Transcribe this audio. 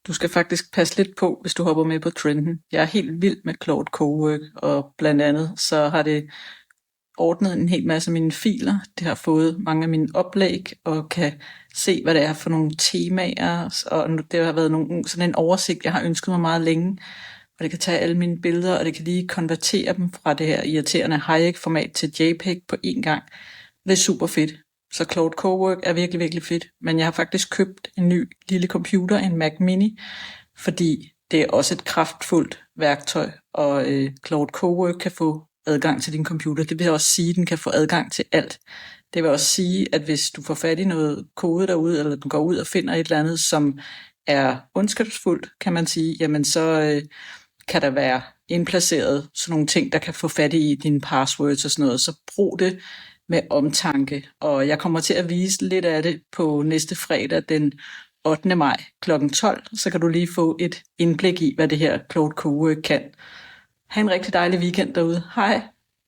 Du skal faktisk passe lidt på, hvis du hopper med på trenden. Jeg er helt vild med Claude Cowork, og blandt andet så har det ordnet en hel masse af mine filer. Det har fået mange af mine oplæg, og kan se, hvad det er for nogle temaer, og det har været sådan en oversigt, jeg har ønsket mig meget længe, og det kan tage alle mine billeder, og det kan lige konvertere dem fra det her irriterende Hayek-format til JPEG på én gang. Det er super fedt. Så Claude Cowork er virkelig, virkelig fedt. Men jeg har faktisk købt en ny lille computer, en Mac Mini, fordi det er også et kraftfuldt værktøj, og Claude Cowork kan få adgang til din computer. Det vil også sige, at den kan få adgang til alt. Det vil også sige, at hvis du får fat i noget kode derude, eller du går ud og finder et eller andet, som er ondskabsfuldt, kan man sige, jamen så kan der være indplaceret sådan nogle ting, der kan få fat i dine passwords og sådan noget. Så brug det med omtanke. Og jeg kommer til at vise lidt af det på næste fredag den 8. maj kl. 12. Så kan du lige få et indblik i, hvad det her Claude Cowork kan. Ha' en rigtig dejlig weekend derude. Hej!